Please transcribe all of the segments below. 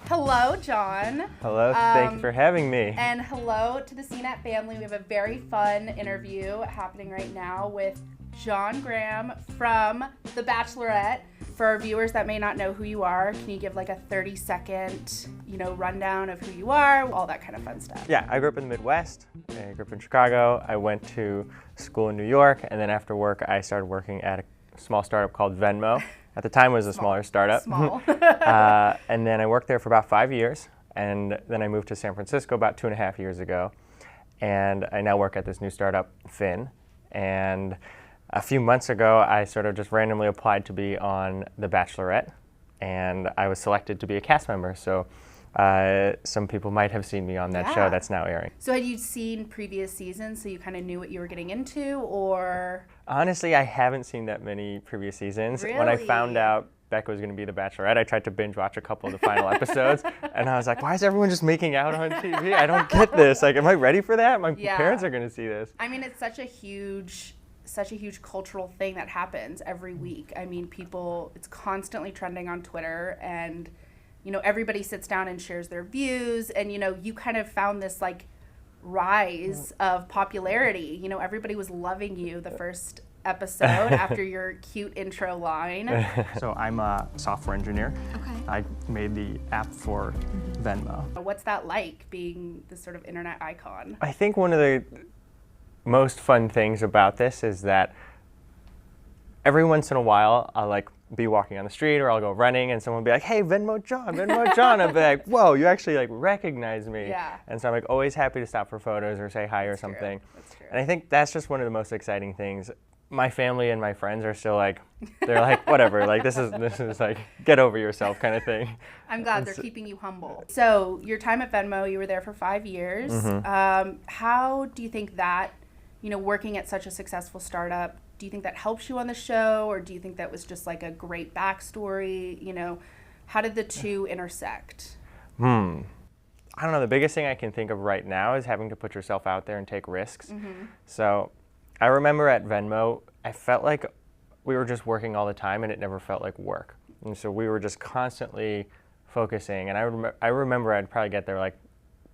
Hello, John. Hello, thank you for having me. And hello to the CNET family. We have a very fun interview happening right now with John Graham from The Bachelorette. For our viewers that may not know who you are, can you give like a 30-second, rundown of who you are, all that kind of fun stuff? Yeah, I grew up in the Midwest. I grew up in Chicago. I went to school in New York, and then after work, I started working at a small startup called Venmo. At the time, it was a smaller startup. Small. And then I worked there for about 5 years, and then I moved to San Francisco about 2.5 years ago. And I now work at this new startup, Finn. And a few months ago, I sort of just randomly applied to be on The Bachelorette, and I was selected to be a cast member. So some people might have seen me on that show that's now airing. So had you seen previous seasons, so you kind of knew what you were getting into, or? Honestly, I haven't seen that many previous seasons. Really? When I found out Becca was going to be the Bachelorette, I tried to binge watch a couple of the final episodes, and I was like, why is everyone just making out on TV? I don't get this. Like, am I ready for that? My parents are going to see this. I mean, it's such a huge cultural thing that happens every week. I mean, it's constantly trending on Twitter, and everybody sits down and shares their views, and you kind of found this like rise of popularity. Everybody was loving you the first episode after your cute intro line. So I'm a software engineer. Okay. I made the app for Venmo. What's that like, being this sort of internet icon? I think one of the most fun things about this is that every once in a while I'll like be walking on the street, or I'll go running, and someone will be like, hey, Venmo John. I'll be like, whoa, you actually like recognize me. Yeah. And so I'm like always happy to stop for photos or say hi or something. That's true. And I think that's just one of the most exciting things. My family and my friends are still like, they're like, whatever, like this is like, get over yourself kind of thing. I'm glad they're keeping you humble. So your time at Venmo, you were there for 5 years. Mm-hmm. How do you think that, working at such a successful startup, do you think that helps you on the show, or do you think that was just like a great backstory? How did the two intersect? I don't know. The biggest thing I can think of right now is having to put yourself out there and take risks. Mm-hmm. So I remember at Venmo, I felt like we were just working all the time, and it never felt like work. And so we were just constantly focusing. And I remember I'd probably get there like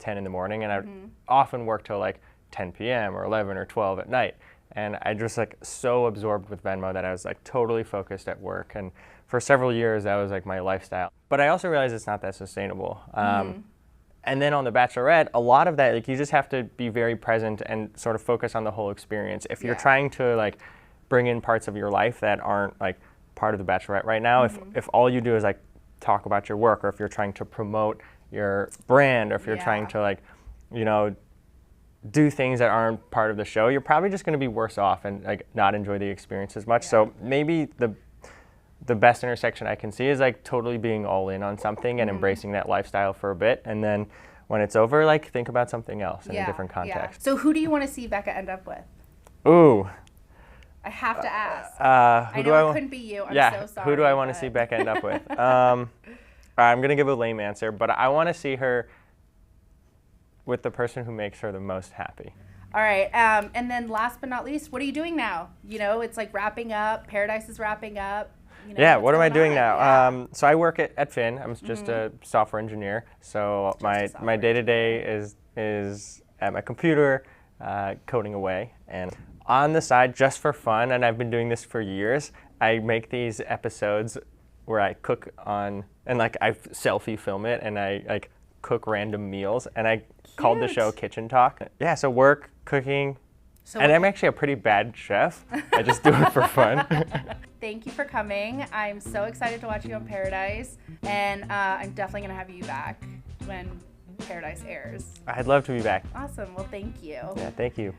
10 in the morning, and I'd often work till like 10 p.m. or 11 or 12 at night. And I just like so absorbed with Venmo that I was like totally focused at work. And for several years, that was like my lifestyle. But I also realized it's not that sustainable. And then on The Bachelorette, a lot of that, like you just have to be very present and sort of focus on the whole experience. If you're trying to like bring in parts of your life that aren't like part of The Bachelorette right now, if all you do is like talk about your work, or if you're trying to promote your brand, or if you're trying to like, do things that aren't part of the show, you're probably just going to be worse off and like not enjoy the experience as much. So maybe the best intersection I can see is like totally being all in on something and embracing that lifestyle for a bit, and then when it's over, like think about something else in a different context. So who do you want to see Becca end up with? Ooh. I have to ask. I know it couldn't be you. I'm so sorry. Who do I want to see Becca end up with? I'm going to give a lame answer, but I want to see her with the person who makes her the most happy. All right. And then last but not least, what are you doing now? It's like wrapping up. Paradise is wrapping up. What am I doing now? Yeah. So I work at Finn. I'm just a software engineer. So my day-to-day is at my computer, coding away. And on the side, just for fun, and I've been doing this for years, I make these episodes where I cook on, and like I selfie film it, and I like cook random meals, and I called the show Kitchen Talk. Yeah, so work, cooking, and I'm actually a pretty bad chef. I just do it for fun. Thank you for coming. I'm so excited to watch you on Paradise, and I'm definitely going to have you back when Paradise airs. I'd love to be back. Awesome. Well, thank you. Yeah, thank you.